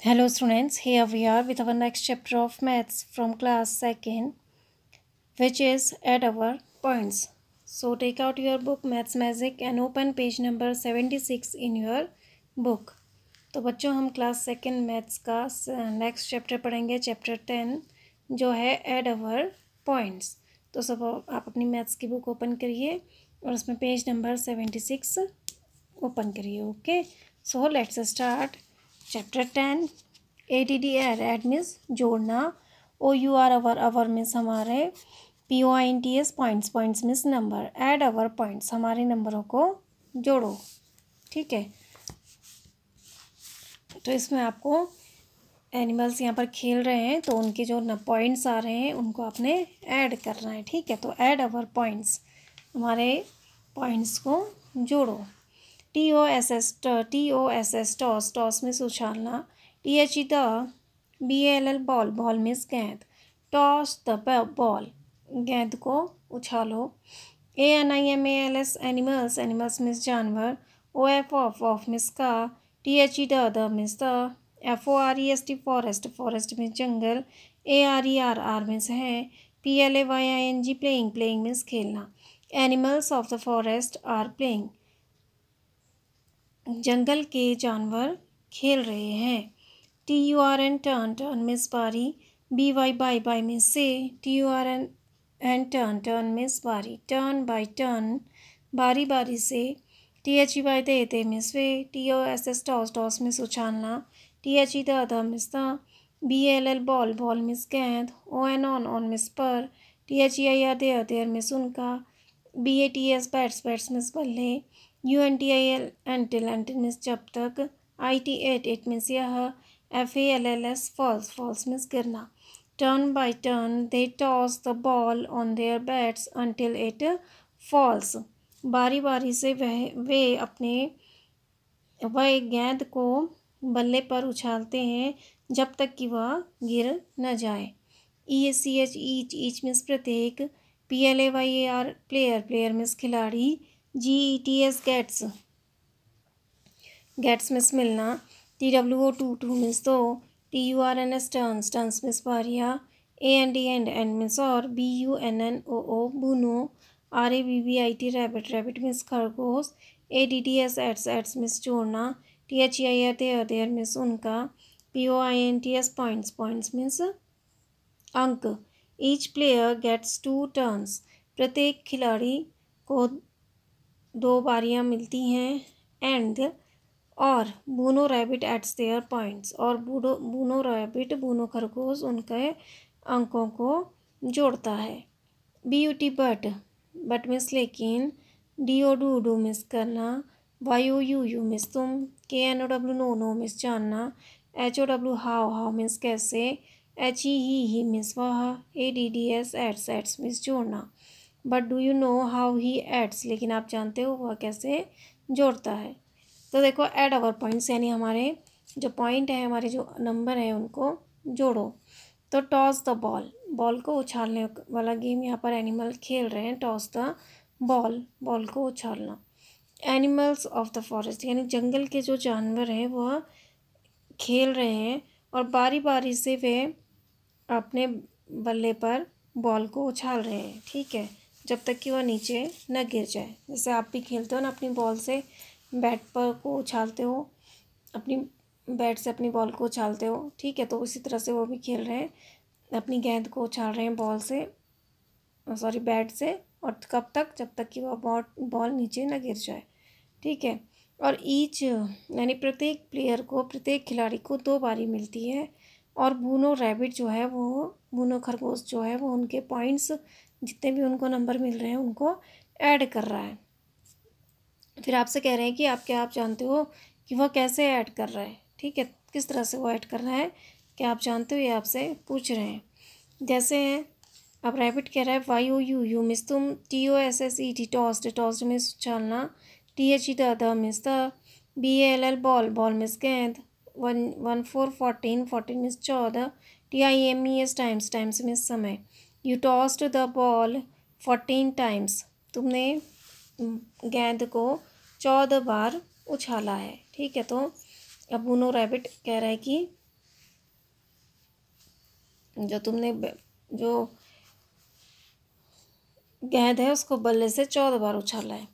Hello students, here we are with our next chapter of maths from class 2nd, which is add our points. So take out your book Maths Magic and open page number 76 in your book. तो बच्चों हम class 2nd maths का next chapter पढ़ेंगे, chapter 10 जो है add अवर points. तो सब आप अपनी मैथ्स की बुक ओपन करिए और उसमें पेज नंबर 76 ओपन करिए। Okay, so let's start chapter 10। ADD add means जोड़ना, OUR अवर मीन्स हमारे, POINTS points means number, add our points हमारे नंबरों को जोड़ो। ठीक है, तो इसमें आपको एनिमल्स यहाँ पर खेल रहे हैं तो उनके जो पॉइंट्स आ रहे हैं उनको आपने ऐड करना है। ठीक है, तो ऐड अवर पॉइंट्स, हमारे पॉइंट्स को जोड़ो। TOSS टॉस मीन्स उछालना, THE BALL बॉल मीन्स गेंद, टॉस द बॉल गेंद को उछालो। ANIMALS एनिमल्स मीन्स जानवर, OF मीन्स का, THE the means the, FOREST forest means जंगल, ARER मीन्स है, PLAYING प्लेइंग मीन्स खेलना। Animals of the forest are playing, जंगल के जानवर खेल रहे हैं। TURN टर्न मीन्स बारी, BY बाय मीन्स से, TURN टर्न मीन्स बारी, टर्न बाय टर्न बारी बारी से। THE दे मीन्स वे, TOSS टॉस मीन्स उछालना, THE the means the, BALL ball means गेंद, ON मीन्स पर, THEIR देयर मीन्स उनका, BATS बैट्स मीन्स बल्ले, UNTIL अंटिल मीन्स जब तक, IT मीन्स यह, FALLS फॉल्स मीन्स गिरना। Turn by turn they toss the ball on their bats until it falls, बारी बारी से वह गेंद को बल्ले पर उछालते हैं जब तक कि वह गिर न जाए। EACH ईच मीन्स प्रत्येक, PLAYAR प्लेयर मीन्स खिलाड़ी, GETS गेट्स मीन्स मिलना, TWO टू मीन्स दो, TURNS टर्न्स मीन्स बारियाँ, AND मीन्स और, BUNNOO Bunno, RABBIT rabbit means खरगोश, ADDS एड्स मीन्स जोड़ना, THEIR देयर मीन्स उनका, POINTS पॉइंट्स मीन्स अंक। ईच प्लेयर गेट्स 2 टर्न्स, प्रत्येक खिलाड़ी को 2 बारियाँ मिलती हैं। एंड और Bunno rabbit adds their points, और बूनो खरगोश उनके अंकों को जोड़ता है। BUT बट मीन्स लेकिन, DO डू मीन्स करना, YOU मीन्स तुम, KNOW नो मीन्स जानना, HOW हाउ मीन्स कैसे, HE मीन्स वह, ADDS एट्स मीन्स जोड़ना। But do you know how he adds, लेकिन आप जानते हो वह कैसे जोड़ता है। तो देखो ऐड अवर पॉइंट्स यानी हमारे जो पॉइंट है, हमारे जो नंबर है उनको जोड़ो। तो टॉस द बॉल को उछालने वाला गेम यहाँ पर एनिमल खेल रहे हैं, टॉस द बॉल को उछालना। एनिमल्स ऑफ द फॉरेस्ट यानी जंगल के जो जानवर हैं वह खेल रहे हैं और बारी बारी से वे अपने बल्ले पर बॉल को उछाल रहे हैं। ठीक है, जब तक कि वह नीचे न गिर जाए। जैसे आप भी खेलते हो ना, अपनी बॉल से बैट पर को उछालते हो, अपनी बैट से अपनी बॉल को उछालते हो। ठीक है, तो उसी तरह से वो भी खेल रहे हैं, अपनी गेंद को उछाल रहे हैं बैट से, और कब तक, जब तक कि वह बॉल नीचे न गिर जाए। ठीक है, और ईच यानी प्रत्येक प्लेयर को, प्रत्येक खिलाड़ी को 2 बारी मिलती है। और बूनो रैबिट जो है वो, बूनो खरगोश जो है वो उनके पॉइंट्स जितने भी उनको नंबर मिल रहे हैं उनको ऐड कर रहा है। फिर आपसे कह रहे हैं कि आप जानते हो कि वह कैसे ऐड कर रहा है। ठीक है, किस तरह से वो ऐड कर रहा है, क्या आप जानते हो, ये आपसे पूछ रहे हैं। जैसे अब रैबिट कह रहा है YOU मीन्स तुम, TOSSET टॉस्ड मीन्स उछालना, THE the means the, BALL ball means गेंद, 14 मीन्स 14, TIMES टाइम्स मीन्स समय। You tossed the ball 14 times, तुमने गेंद को 14 बार उछाला है। ठीक है, तो अब बूनो रैबिट कह रहा है कि जो तुमने जो गेंद है उसको बल्ले से 14 बार उछाला है।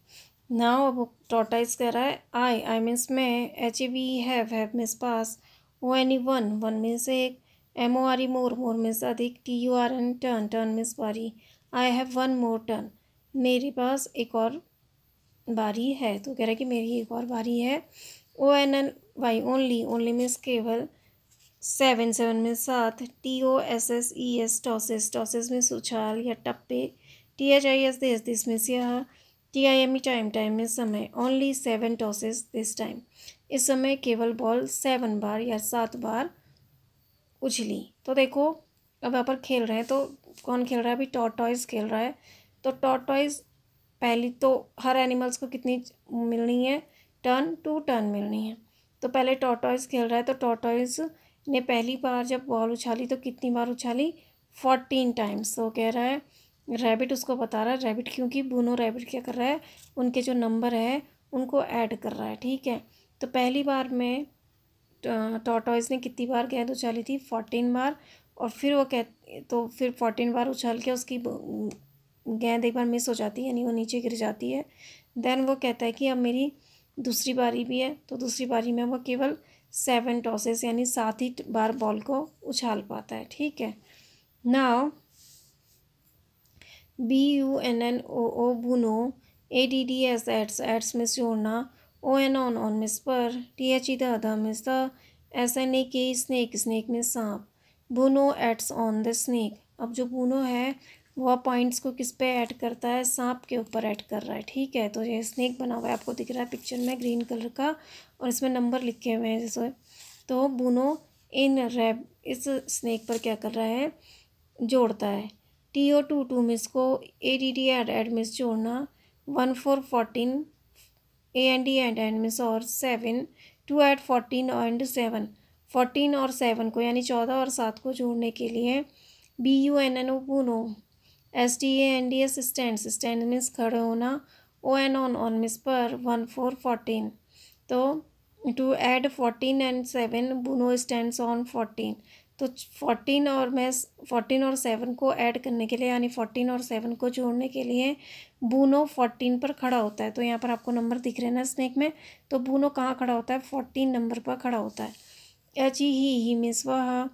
नाउ अब टॉर्टाइज कह रहा है आई मीन्स मैं, HAV have means pass, ONE one, one means एक, MORE मोर, मोर मीन्स अधिक, TURN टर्न, टर्न मीन्स बारी, I have one more turn, मेरे पास एक और बारी है। तो कह रहा है कि मेरी एक और बारी है। ONLY ओनली, ओनली मीन्स केवल, सेवन, सेवन में सात, TOSSES टॉसेस, टॉसेस में उछाल या टप्पे, THIS दिस, दिस में यह, TIME टाइम, टाइम में समय, ओनली 7 टॉसेस दिस टाइम, इस समय केवल बॉल 7 बार या 7 बार उछली। तो देखो अब यहाँ पर खेल रहे हैं, तो कौन खेल रहा है? अभी टॉर्टॉइस खेल रहा है। तो टॉर्टॉइस पहली तो हर एनिमल्स को कितनी मिलनी है? टर्न, 2 टर्न मिलनी है। तो पहले टॉर्टॉइस खेल रहा है, तो टॉर्टॉइस ने पहली बार जब बॉल उछाली तो कितनी बार उछाली? 14 टाइम्स। तो कह रहा है रैबिट उसको बता रहा है, रैबिट क्योंकि ब्रूनो रैबिट क्या कर रहा है, उनके जो नंबर है उनको ऐड कर रहा है। ठीक है, तो पहली बार में टॉर्टॉइस ने कितनी बार गेंद उछाली थी? 14 बार। और फिर वो तो फिर 14 बार उछाल के उसकी गेंद एक बार मिस हो जाती है, यानी वो नीचे गिर जाती है। देन वो कहता है कि अब मेरी दूसरी बारी भी है, तो दूसरी बारी में वो केवल 7 टॉसेस यानी 7 ही बार बॉल को उछाल पाता है। ठीक है, नाउ BUNNOO बुनो, ADDS एड्स, एड्स में जोड़ना, ON ऑन मिस पर, THE the miss the, SNAKE snake, snake में सांप, बुनो एड्स ऑन द स्नेक। अब जो बुनो है वह पॉइंट्स को किस पे ऐड करता है? सांप के ऊपर ऐड कर रहा है। ठीक है, तो ये स्नेक बना हुआ है, आपको दिख रहा है पिक्चर में ग्रीन कलर का, और इसमें नंबर लिखे हुए हैं जैसे। तो बुनो इन रैब इस स्नेक पर क्या कर रहा है? जोड़ता है। TO2 मिस को, ADD एड मिस जोड़ना, 1 4 14, AND एंड मिस और 7 टू ऐड 14 एंड 7, 14 और 7 को यानी 14 और 7 को जोड़ने के लिए BUNNO बुनो, STANDS स्टैंड, स्टैंड मीन्स खड़े होना, ON ऑन मिस पर, 1 4 14। तो टू ऐड 14 एंड 7 बुनो स्टैंड्स ऑन 14। तो 14 और 7 को ऐड करने के लिए यानी 14 और 7 को जोड़ने के लिए बूनो 14 पर खड़ा होता है। तो यहाँ पर आपको नंबर दिख रहे हैं ना स्नेक में, तो बूनो कहाँ खड़ा होता है? 14 नंबर पर खड़ा होता है। ही मिस वह,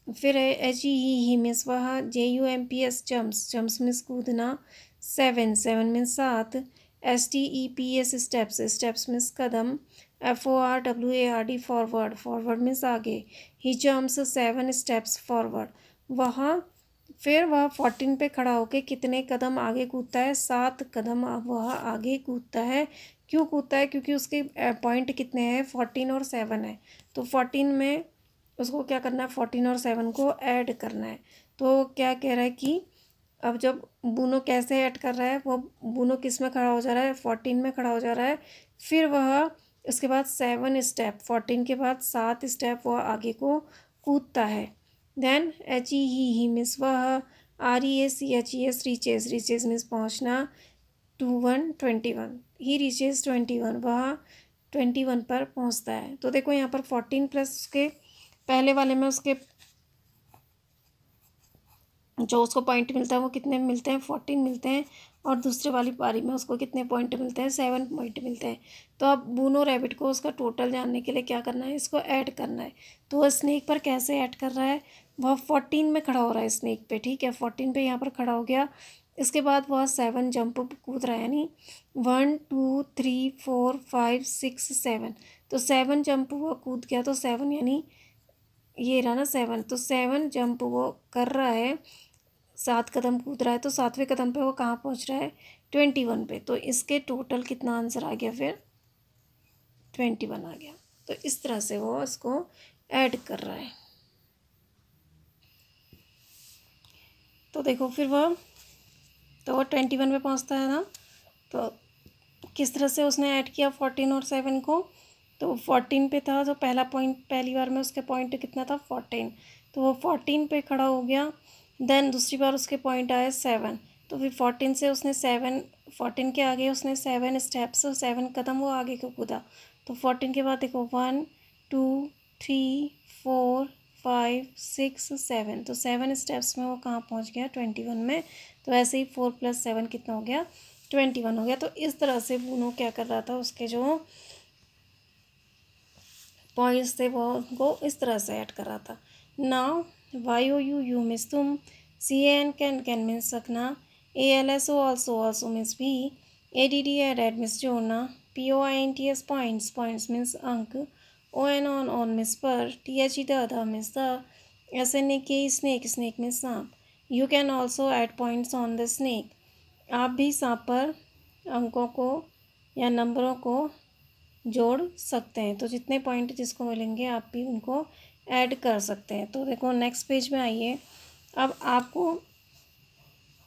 फिर है ही मिस वह, JUMPS जम्प्स, जम्प्स मिस कूदना, 7 7 means 7, STEPS steps, steps means कदम, FORWARD फॉरवर्ड, फॉरवर्ड मीन्स आगे, ही जम्प्स 7 स्टेप्स फॉरवर्ड। वहाँ फिर वह 14 पे खड़ा होकर कितने कदम आगे कूदता है? 7 कदम वह आगे कूदता है। क्यों कूदता है? क्योंकि उसके पॉइंट कितने हैं? 14 और 7 है। तो 14 में उसको क्या करना है? 14 और 7 को ऐड करना है। तो क्या कह रहा है कि अब जब बूनो कैसे ऐड कर रहा है? वो बूनो किस में खड़ा हो जा रहा है? 14 में खड़ा हो जा रहा है। फिर वह उसके बाद 7 स्टेप, 14 के बाद 7 स्टेप वह आगे को कूदता है। देन ही मिस वह, REACHES रीचेस, रीचेस मिस पहुँचना, 21 ही रीचेस 21, वह 21 पर पहुँचता है। तो देखो यहाँ पर 14 प्लस उसके पहले वाले में उसके जो उसको पॉइंट मिलता है वो कितने मिलते हैं? 14 मिलते हैं। और दूसरे वाली पारी में उसको कितने पॉइंट मिलते हैं? 7 पॉइंट मिलते हैं। तो अब बूनो रैबिट को उसका टोटल जानने के लिए क्या करना है? इसको ऐड करना है। तो वह स्नेक पर कैसे ऐड कर रहा है? वह 14 में खड़ा हो रहा है स्नेक पे। ठीक है, 14 पे यहाँ पर खड़ा हो गया। इसके बाद वह 7 जंप कूद रहा है, यानी 1 2 3 4 5 6 7। तो 7 जंप वो कूद गया, तो 7 यानी ये रहा ना 7। तो 7 जंप वो कर रहा है, 7 कदम कूद रहा है, तो 7वें कदम पे वो कहाँ पहुँच रहा है? 21 पे। तो इसके टोटल कितना आंसर आ गया फिर? 21 आ गया। तो इस तरह से वो इसको ऐड कर रहा है। तो देखो फिर वो 21 पे पहुँचता है ना, तो किस तरह से उसने ऐड किया 14 और 7 को? तो 14 पे था, तो पहला पॉइंट, पहली बार में उसके पॉइंट कितना था? 14। तो वो 14 पे खड़ा हो गया। देन दूसरी बार उसके पॉइंट आए 7। तो फिर 14 से उसने 14 के आगे उसने 7 स्टेप्स, 7 कदम वो आगे को कूदा। तो 14 के बाद देखो 1 2 3 4 5 6 7, तो 7 स्टेप्स में वो कहाँ पहुँच गया 21 में। तो ऐसे ही 4 + 7 कितना हो गया 21 हो गया। तो इस तरह से बूनो क्या कर रहा था, उसके जो पॉइंट्स थे वो उनको इस तरह से ऐड कर रहा था। नाउ YOU मीन्स तुम, CAN कैन मीन्स सकना, ALSO ऑल्सो मीन्स भी, ADD ऐड मीन्स जोड़ना, POINTS पॉइंट्स मीन्स अंक, ON मीन्स पर, THE द मीन्स द, SNAK स्नेक मीन्स सांप। You can also add points on the snake, आप भी सांप पर अंकों को या नंबरों को जोड़ सकते हैं। तो जितने पॉइंट जिसको मिलेंगे आप भी उनको ऐड कर सकते हैं। तो देखो नेक्स्ट पेज में आइए, अब आपको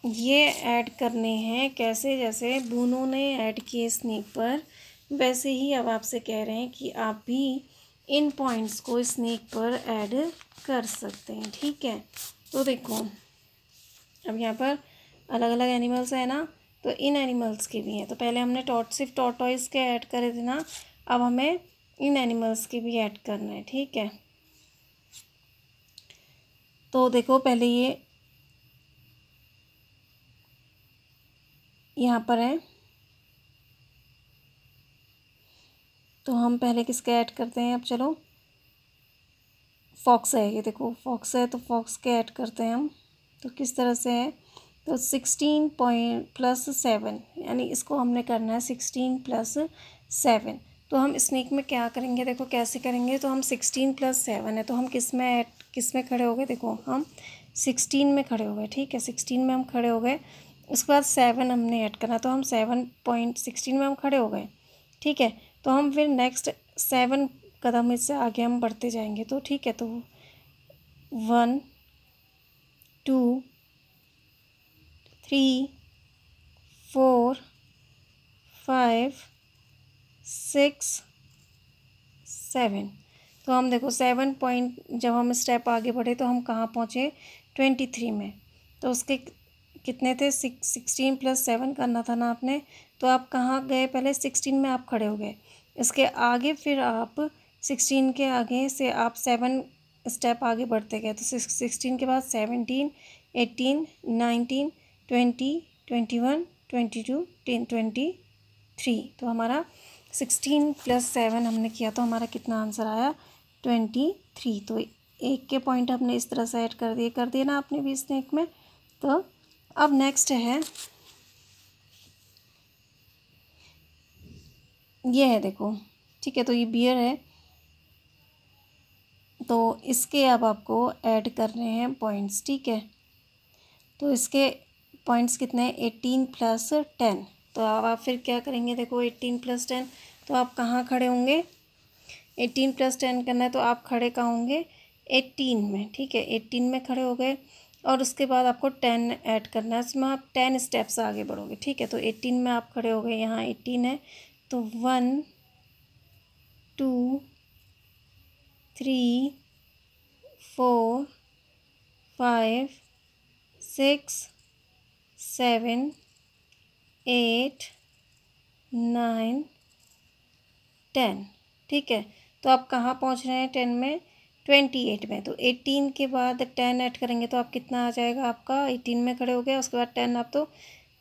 ये ऐड करने हैं कैसे, जैसे बूनो ने ऐड किए स्नेक पर, वैसे ही अब आपसे कह रहे हैं कि आप भी इन पॉइंट्स को स्नेक पर ऐड कर सकते हैं। ठीक है, तो देखो अब यहाँ पर अलग अलग एनिमल्स है ना, तो इन एनिमल्स के भी हैं। तो पहले हमने सिर्फ टॉर्टॉइस के ऐड करे थे ना, अब हमें इन एनिमल्स के भी ऐड करना है। ठीक है, तो देखो पहले ये यहाँ पर है, तो हम पहले किसके ऐड करते हैं। अब चलो फॉक्स है, ये देखो फॉक्स है, तो फॉक्स के ऐड करते हैं हम। तो किस तरह से है, तो 16 पॉइंट + 7, यानी इसको हमने करना है 16 + 7। तो हम स्नेक में क्या करेंगे, देखो कैसे करेंगे। तो हम 16 + 7 है, तो हम किस में खड़े हो गए, देखो हम 16 में खड़े हो गए। ठीक है, 16 में हम खड़े हो गए, उसके बाद 7 हमने ऐड करना, तो हम 7.16 में हम खड़े हो गए। ठीक है, तो हम फिर नेक्स्ट 7 कदम इससे आगे हम बढ़ते जाएंगे। तो ठीक है, तो 1 2 3 4 5 6 7। तो हम देखो 7 पॉइंट, जब हम स्टेप आगे बढ़े तो हम कहाँ पहुँचे 23 में। तो उसके कितने थे 16 + 7 करना था ना आपने, तो आप कहाँ गए, पहले 16 में आप खड़े हो गए। इसके आगे फिर आप 16 के आगे से आप 7 स्टेप आगे बढ़ते गए। तो 16 के बाद 17 18 19 20 21 22 23। तो हमारा 16 + 7 हमने किया, तो हमारा कितना आंसर आया 23। तो एक के पॉइंट हमने इस तरह से ऐड कर दिए ना आपने भी स्नेक में। तो अब नेक्स्ट है, ये है देखो। ठीक है, तो ये बियर है, तो इसके अब आपको ऐड करने हैं पॉइंट्स। ठीक है, तो इसके पॉइंट्स कितने हैं 18 + 10। तो अब आप फिर क्या करेंगे, देखो 18 + 10, तो आप कहाँ खड़े होंगे, 18 + 10 करना है, तो आप खड़े कहाँ होंगे 18 में। ठीक है, 18 में खड़े हो गए, और उसके बाद आपको 10 ऐड करना है, उसमें आप 10 स्टेप्स आगे बढ़ोगे। ठीक है, तो 18 में आप खड़े हो गए, यहाँ 18 है, तो 1 2 3 4 5 6 7 8 9 10। ठीक है, तो आप कहाँ पहुँच रहे हैं 10 में 28 में। तो 18 के बाद 10 ऐड करेंगे, तो आप कितना आ जाएगा आपका 18 में खड़े हो गए, उसके बाद 10 आप, तो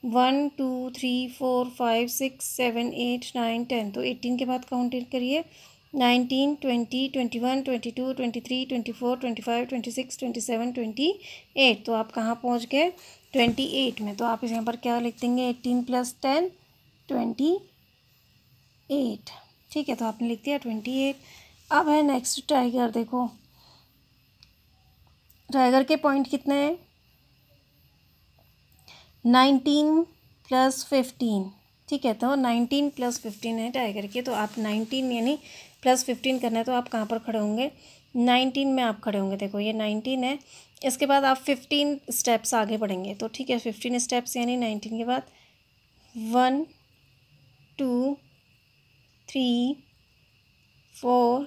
1 2 3 4 5 6 7 8 9 10। तो 18 के बाद काउंट करिए 19 20 21 22 23 24 25 26 27 28। तो आप कहाँ पहुँच गए 28 में। तो आप इस यहाँ पर क्या लिख देंगे 18 + 10 28। ठीक है, तो आपने लिख दिया 28। अब है नेक्स्ट टाइगर। देखो टाइगर के पॉइंट कितने हैं 19 + 15। ठीक है, तो 19 + 15 है टाइगर के, तो आप 19 यानी +15 करना है, तो आप कहाँ पर खड़े होंगे 19 में आप खड़े होंगे। देखो ये 19 है, इसके बाद आप 15 स्टेप्स आगे बढ़ेंगे। तो ठीक है, 15 स्टेप्स यानी 19 के बाद 1 2 3 4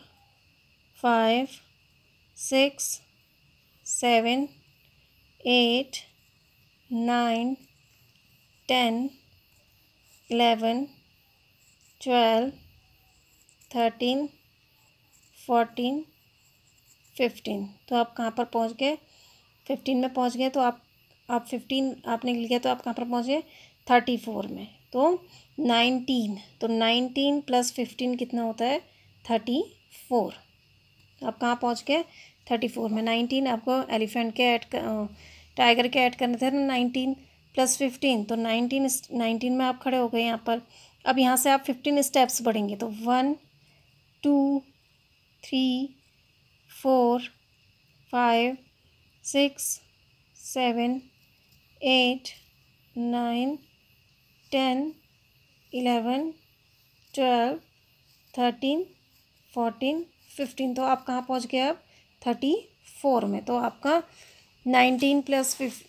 5 6 7 8 9 10 11 12 13 14 15। तो आप कहाँ पर पहुँच गए, 15 में पहुँच गए। तो आप 15 आपने लिया तो आप कहाँ पर पहुँच गए, 34 में। तो 19, तो 19 + 15 कितना होता है, 34। तो आप कहाँ पहुँच गए, 34 में। 19 आपको एलिफेंट के टाइगर के ऐड करने थे ना, 19 + 15, तो 19 में आप खड़े हो गए यहाँ पर। अब यहाँ से आप 15 स्टेप्स बढ़ेंगे, तो 1 2 3 4 5 6 7 8 9 10 11 12 13 14 15। तो आप कहाँ पहुँच गए अब, 34 में। तो आपका 19 +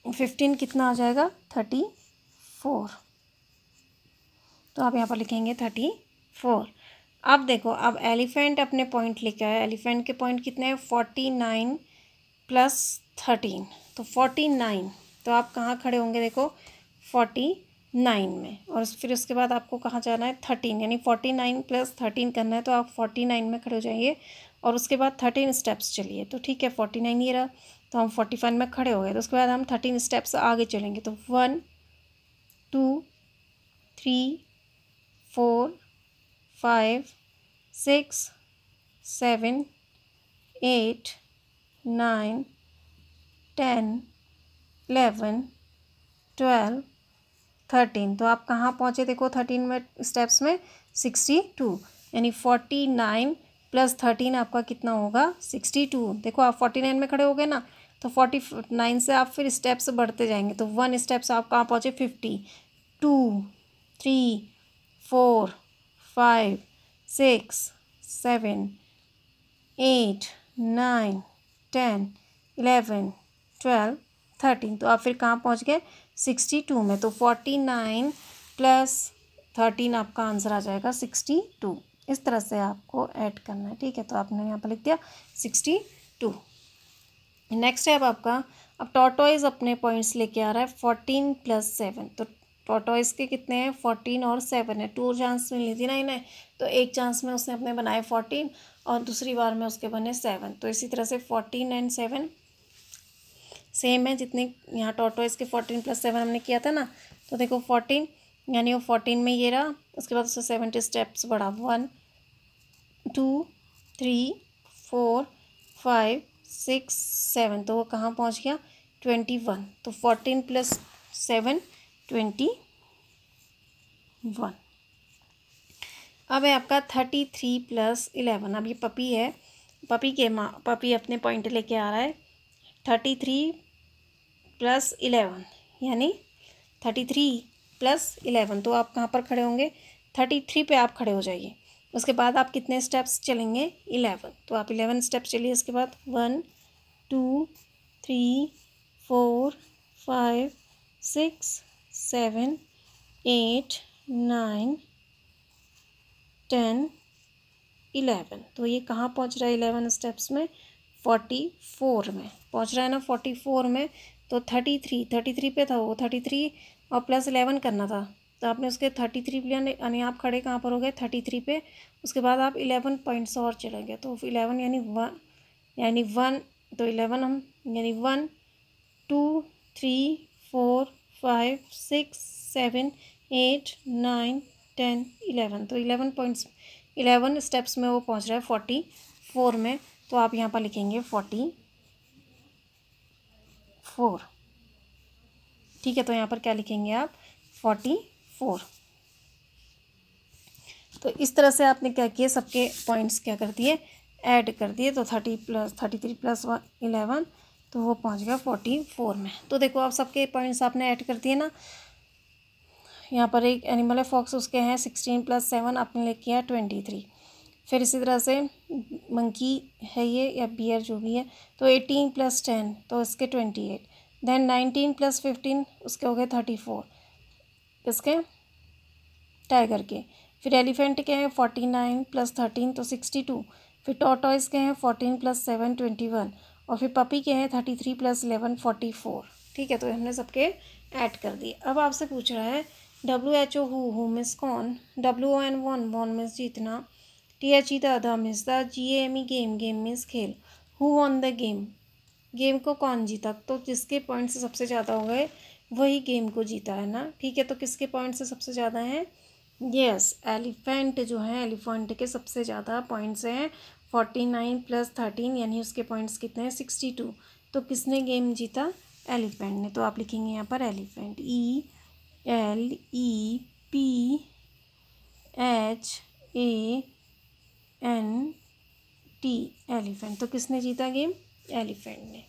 15 कितना आ जाएगा, 34। तो आप यहाँ पर लिखेंगे 34। अब देखो, अब एलिफेंट अपने पॉइंट लेके आया। एलिफेंट के पॉइंट कितने हैं, 49 + 13, तो 49। तो आप कहाँ खड़े होंगे, देखो 49 में। और फिर उसके बाद आपको कहाँ जाना है, 13, यानी 49 + 13 करना है। तो आप 49 में खड़े हो जाइए और उसके बाद 13 स्टेप्स चलिए। तो ठीक है, 49 ये रहा, तो हम 45 में खड़े हो गए। तो उसके बाद हम 13 स्टेप्स आगे चलेंगे। तो 1 2 3 4 5 6 7 8 9 10 11 12 13। तो आप कहाँ पहुँचे, देखो 13 में स्टेप्स में 62, यानी 49 + 13 आपका कितना होगा, 62। देखो आप 49 में खड़े हो गए ना, तो 49 से आप फिर स्टेप्स बढ़ते जाएंगे। तो 1 स्टेप्स आप कहाँ पहुँचे, 50। 2 3 4 5 6 7 8 9 10 11 12 13। तो आप फिर कहाँ पहुँच गए, 62 में। तो 49 + 13 आपका आंसर आ जाएगा 62। इस तरह से आपको ऐड करना है, ठीक है। तो आपने यहाँ पर लिख दिया 62। नेक्स्ट है अब आपका, अब टॉर्टोइज अपने पॉइंट्स लेके आ रहा है 14 + 7। तो टॉर्टोइज के कितने हैं, 14 और 7 है। 2 चांस मिली थी ना इन्हें, तो एक चांस में उसने अपने बनाए 14 और दूसरी बार में उसके बने 7। तो इसी तरह से 14 और 7 सेम है, जितने यहाँ टॉर्टोइज के 14 + 7 हमने किया था ना। तो देखो 14, यानी वो 14 में ये रहा, उसके बाद उससे 70 स्टेप्स बढ़ा, 1 2 3 4 5 6 7। तो वो कहाँ पहुँच गया, 21। तो 14 + 7 21। अब है आपका 33 + 11। अब ये पपी है, पपी अपने पॉइंट लेके आ रहा है 33 + 11, यानी 33 + 11। तो आप कहाँ पर खड़े होंगे, 33 पे आप खड़े हो जाइए। उसके बाद आप कितने स्टेप्स चलेंगे, 11। तो आप 11 स्टेप्स चलिए। उसके बाद 1 2 3 4 5 6 7 8 9 10 11। तो ये कहाँ पहुँच रहा है, 11 स्टेप्स में, 44 में पहुँच रहा है ना, 44 में। तो 33 पे था वो, 33 और +11 करना था। तो आपने उसके 33 पे, यानी आप खड़े कहाँ पर हो गए, 33 पे। उसके बाद आप 11 पॉइंट्स और चलेंगे। तो 11 यानी 1, तो 11 हम, यानी 1 2 3 4 5 6 7 8 9 10 11। तो 11 पॉइंट्स, 11 स्टेप्स में वो पहुंच रहा है 44 में। तो आप यहाँ पर लिखेंगे 44, ठीक है। तो यहाँ पर क्या लिखेंगे आप, 44। तो इस तरह से आपने क्या किया, सबके पॉइंट्स क्या कर दिए, ऐड कर दिए। तो 33 + 11, तो वो पहुँच गया 44 में। तो देखो आप सबके पॉइंट्स आपने ऐड कर दिए ना। यहाँ पर एक एनिमल है फॉक्स, उसके हैं 16 + 7, आपने लिख किया 23। फिर इसी तरह से मंकी है ये, या बियर जो भी है, तो 18 + 10, तो इसके 28। देन 19 + 15, उसके हो गए 34, इसके टाइगर के। फिर एलिफेंट के हैं 49 + 13, तो 62। फिर टॉर्टोइज के हैं 14 + 7 21। और फिर पपी के हैं 33 + 11 44। ठीक है, तो हमने सबके ऐड कर दिए। अब आपसे पूछ रहा है WHO हु मीन्स कौन, WON वॉन मीन्स जीतना, THE the means the, GAME game means खेल, who won the game, game को कौन जीता, तो जिसके पॉइंट से सबसे ज़्यादा हो गए वही गेम को जीता है ना, ठीक है। तो किसके पॉइंट से सबसे ज़्यादा हैं, यस एलिफेंट जो है, एलिफेंट के सबसे ज़्यादा पॉइंट्स हैं 49 + 13, यानी उसके पॉइंट्स कितने हैं 62। तो किसने गेम जीता, एलिफेंट ने। तो आप लिखेंगे यहाँ पर एलिफेंट, ELEPHANT, एलिफेंट। तो किसने जीता गेम, एलिफेंट ने।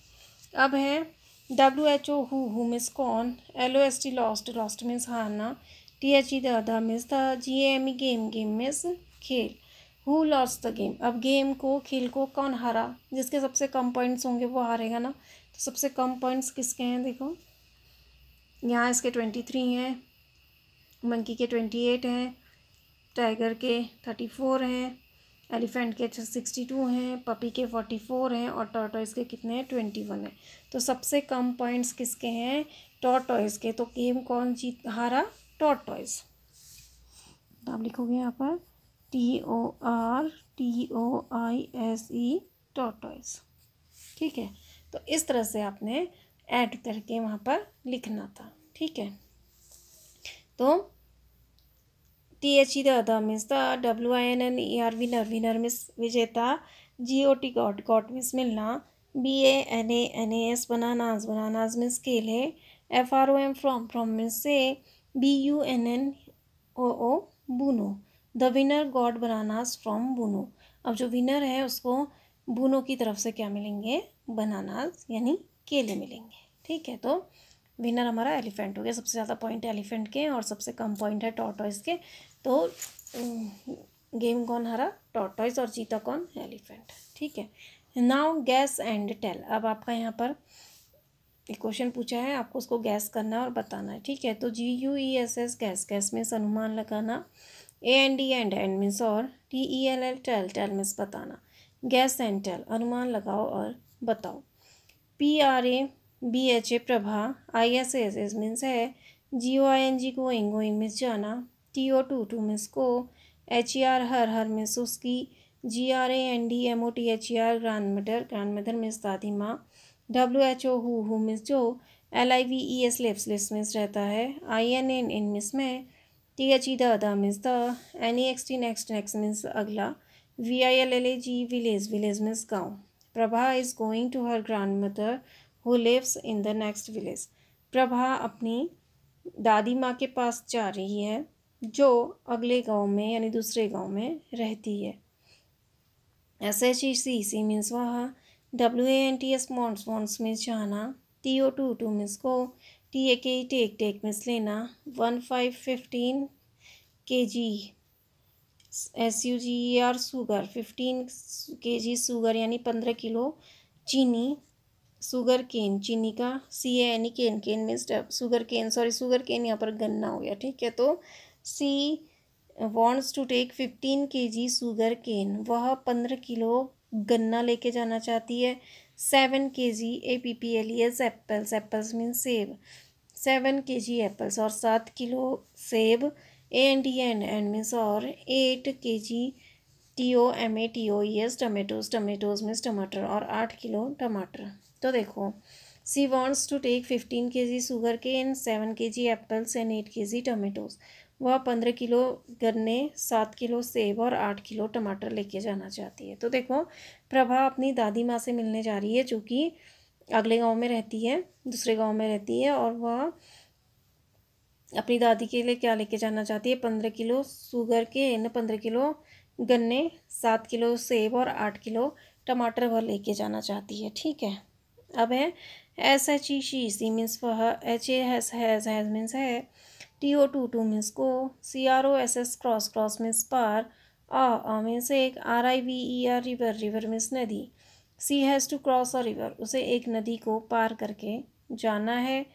अब है WHO, हु मीन्स कौन, LOST लॉस्ट, लॉस्ट मीन्स हारना, THE the means the, GAME game, game means खेल। हु लॉस्ट द गेम, अब गेम को, खेल को कौन हारा, जिसके सबसे कम पॉइंट्स होंगे वो हारेगा ना। तो सबसे कम पॉइंट्स किसके हैं, देखो यहाँ इसके 23 हैं, मंकी के 28 हैं, टाइगर के 34 हैं, एलिफेंट के 62 हैं, पपी के 44 हैं और टॉर्टॉइस के कितने हैं 21 हैं। तो सबसे कम पॉइंट्स किसके हैं, टॉर्टॉइस के। तो गेम कौन जीत हारा, टॉर्टॉइस। तो आप लिखोगे यहाँ पर TORTOISE, टॉर्टॉइस, ठीक है। तो इस तरह से आपने ऐड करके वहाँ पर लिखना था, ठीक है। तो THE the means the, WINNER winner, winner means विजेता, GOT गॉट, गॉट मीन्स मिलना, BANANAS बनानास, बनानास मीन्स केले, FROM फ्रॉम, फ्रॉम मीन्स से, BUNNOO बुनो, the winner got bananas from बुनो। अब जो विनर है उसको बुनो की तरफ से क्या मिलेंगे, बनानास यानी केले मिलेंगे, ठीक है। तो विनर हमारा एलिफेंट हो गया, सबसे ज़्यादा पॉइंट एलिफेंट के और सबसे कम पॉइंट है टॉर्टॉइस के। तो गेम कौन हारा, टॉर्टॉइस, और जीता कौन, एलिफेंट, ठीक है। नाउ गैस एंड टेल, अब आपका यहाँ पर एक क्वेश्चन पूछा है, आपको उसको गैस करना है और बताना है, ठीक है। तो GUESS गैस, गैस मीन्स अनुमान लगाना, AND एंड मीन्स और, TELL टेल, टेल मीन्स बताना, गैस एंड टेल अनुमान लगाओ और बताओ। PRABHA प्रभा, ISSS मीन्स है, GOING गोइंग, गोइंग मीन्स जाना, TO22 मीन्स को, HER हर, हर मीन्स उसकी, GRANDMOTHER grand mother, grand mother means दादी माँ, WHO हु मीन्स जो, LIVES लिव्स, लिव्स मीन्स रहता है, INN इन मीन्स में, THE the means the, NEXT next, next means अगला, VILLAG विलेज, विलेज मीन्स गाँव। Prabha is going to her grandmother who lives in the next village, Prabha अपनी दादी माँ के पास जा रही है जो अगले गांव में यानी दूसरे गांव में रहती है। SHECC मीन्स वहाँ, WANTS मॉन्ट्स, मॉन्ट्स मीन्स जाना, TO22 मीन्स को, TAKE टेक, टेक मीन्स लेना, 1515 kg, SUGER sugar, 15 kg sugar यानी 15 किलो चीनी, सुगर केन चीनी का, CAN cane, cane means sugar cane, sorry sugar cane यहाँ पर गन्ना हो गया, ठीक है। तो she wants to take 15 kg sugar cane, वह 15 किलो गन्ना लेके जाना चाहती है। 7 kg APPLES apples, apples means सेब, 7 kg एप्पल्स और 7 किलो सेब, AND एंड मीन्स और, 8 kg TOMATOES tomatoes, tomatoes means टमाटर और 8 किलो टमाटर। तो देखो, she wants to take 15 kg sugar cane, 7 kg apples and 8 kg tomatoes, वह 15 किलो गन्ने, 7 किलो सेब और 8 किलो टमाटर लेके जाना चाहती है। तो देखो, प्रभा अपनी दादी माँ से मिलने जा रही है जो कि अगले गांव में रहती है, दूसरे गांव में रहती है, और वह अपनी दादी के लिए क्या लेके जाना चाहती है, 15 किलो शुगर केन, 15 किलो गन्ने, 7 किलो सेब और 8 किलो टमाटर वह लेके जाना चाहती है, ठीक है। अब है SHEC मीन्स वह, HAS मीन्स है, TO22 मीन्स को, CROSS क्रॉस, क्रॉस मीन्स पार, मीन्स एक, RIVER रिवर, रिवर मीन्स नदी, she has to cross a river, उसे एक नदी को पार करके जाना है।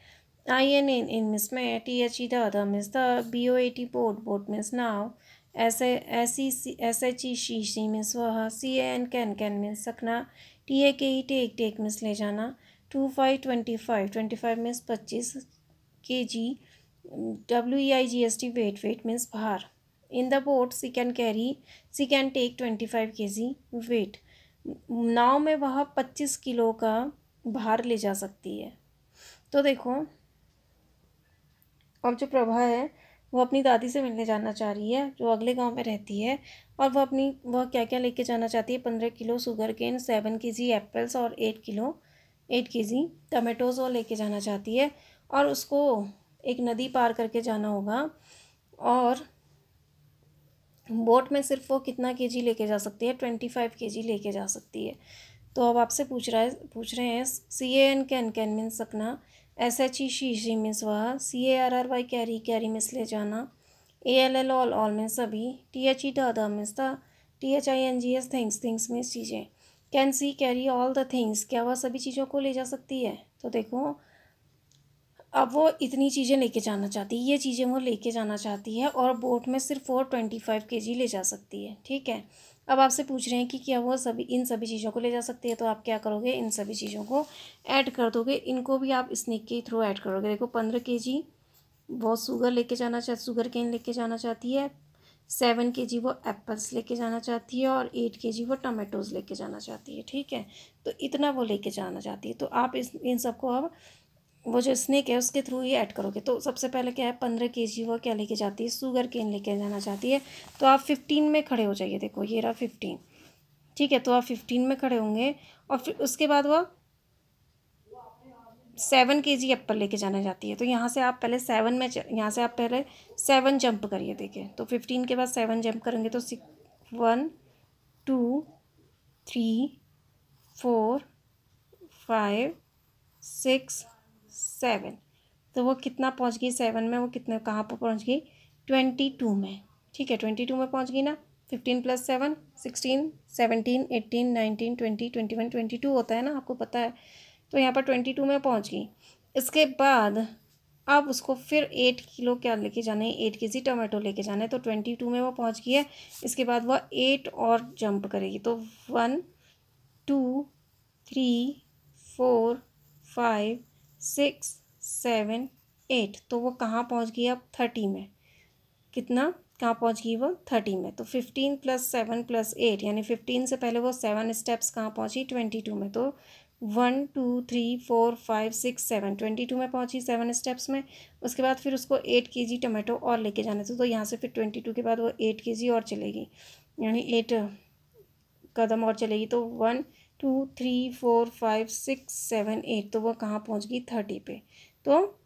IN इन मीन्स में, THE the means the, BOAT boat, boat means नाव, SHEC मीन्स वह, CAN कैन, कैन मीन्स सकना, TAKE टेक, टेक मीन्स ले जाना, 25 25 means 25 kg, WEIGST weight, weight means भार, in the boat she can carry, she can take 25 kg weight, नाव में वह 25 kilo का भार ले जा सकती है। तो देखो, अब जो प्रभा है वो अपनी दादी से मिलने जाना चाह रही है, जो अगले गांव में रहती है, और वह क्या क्या लेके जाना चाहती है, 15 kilo sugar cane, 7 KG apples और 8 केजी टमेटोज़ वो लेके जाना चाहती है। और उसको एक नदी पार करके जाना होगा, और बोट में सिर्फ वो कितना केजी लेके जा सकती है, 25 केजी लेके जा सकती है। तो अब आपसे पूछ रहे हैं CAN कैन मीन्स सकना, SHE शी मीन्स वह, CARRY कैरी मीन्स ले जाना, ALL ऑल मीन्स सभी, THE द मीन्स था, THINGS थिंग्स मीन्स चीज़ें, can see carry all the things क्या वह सभी चीज़ों को ले जा सकती है। तो देखो, अब वो इतनी चीज़ें लेके जाना चाहती है, ये चीज़ें वो लेके जाना चाहती है, और बोट में सिर्फ वो 25 केजी ले जा सकती है। ठीक है, अब आपसे पूछ रहे हैं कि क्या वो इन सभी चीज़ों को ले जा सकती है। तो आप क्या करोगे, इन सभी चीज़ों को ऐड कर दोगे, इनको भी आप स्नेक के थ्रू ऐड करोगे। देखो, 15 केजी वो शुगर केन लेके जाना चाहती है, 7 केजी वो एप्पल्स लेके जाना चाहती है, और 8 केजी वो टमाटोज़ लेके जाना चाहती है। ठीक है, तो इतना वो लेके जाना चाहती है। तो आप इन सबको अब वो जो स्नेक है उसके थ्रू ही ऐड करोगे। तो सबसे पहले क्या है, 15 केजी वो क्या लेके जाती है, शुगर केन लेके जाना चाहती है। तो आप 15 में खड़े हो जाइए। देखो, ये रहा 15। ठीक है, तो आप 15 में खड़े होंगे, और फिर उसके बाद वो 7 केजी एप्पल लेके जाना चाहती है। तो यहाँ से आप पहले 7 में यहाँ से आप पहले 7 जंप करिए। देखिए, तो 15 के बाद 7 जंप करेंगे तो 1 2 3 4 5 6 7। तो वो कितना पहुंच गई 7 में, वो कितने कहाँ पर पहुंच गई, 22 में। ठीक है, 22 में पहुंच गई ना। 15 + 7 16 17 18 19 20 21 22 होता है ना, आपको पता है। तो यहाँ पर 22 में पहुंच गई। इसके बाद अब उसको फिर 8 किलो क्या लेके जाना है, 8 केजी टमाटो लेके जाना है। तो 22 में वो पहुँच गई है। इसके बाद वह 8 और जंप करेगी। तो 1 2 3 4 5 6 7 8। तो वो कहाँ पहुँच गई अब, 30 में। कितना, कहाँ पहुँच गई वो, 30 में। तो 15 + 7 + 8 यानी 15 से पहले वो 7 स्टेप्स कहाँ पहुँची, 22 में। तो 1 2 3 4 5 6 7 22 में पहुँची 7 स्टेप्स में। उसके बाद फिर उसको 8 केजी टमाटो और लेके जाने थे। तो यहाँ से फिर 22 के बाद वो 8 केजी और चलेगी, यानी 8 कदम और चलेगी। तो 1 2 3 4 5 6 7 8। तो वो कहाँ पहुँच गई, 30 पे। तो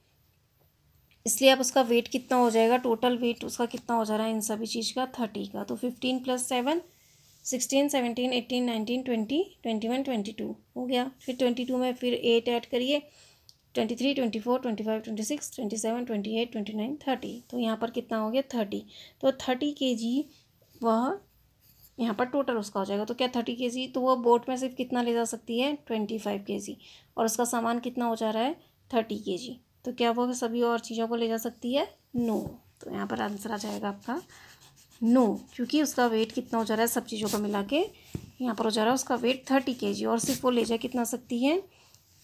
इसलिए अब उसका वेट कितना हो जाएगा, टोटल वेट उसका कितना हो जा रहा है इन सभी चीज़ का, 30 का। तो 15 + 7 16 17 18 19 20 21 22 हो गया। फिर 22 में फिर 8 ऐड करिए, 23 24 25 26 27 28 29 30। तो यहाँ पर कितना हो गया, 30। तो 30 केजी वह यहाँ पर टोटल उसका हो जाएगा। तो क्या 30 केजी, तो वह बोट में सिर्फ कितना ले जा सकती है, 25 केजी, और उसका सामान कितना हो जा रहा है, 30 केजी। तो क्या वो सभी और चीज़ों को ले जा सकती है, नो। तो यहाँ पर आंसर आ जाएगा आपका नो, क्योंकि उसका वेट कितना हो जा रहा है, सब चीज़ों को मिला के यहाँ पर हो जा रहा है उसका वेट 30 केजी, और सिर्फ वो ले जा कितना सकती है,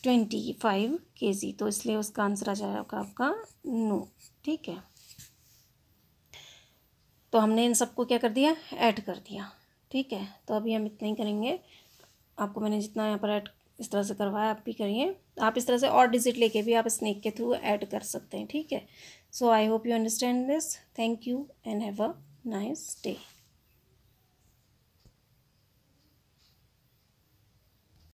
25 केजी। तो इसलिए उसका आंसर आ जाएगा आपका नो। ठीक है, तो हमने इन सबको क्या कर दिया, ऐड कर दिया। ठीक है, तो अभी हम इतना ही करेंगे। आपको मैंने जितना यहाँ पर ऐड इस तरह से करवाया, आप भी करिए। आप इस तरह से और डिजिट लेके भी आप स्नेक के थ्रू ऐड कर सकते हैं। ठीक है, so I hope you understand this. Thank you and have a nice day.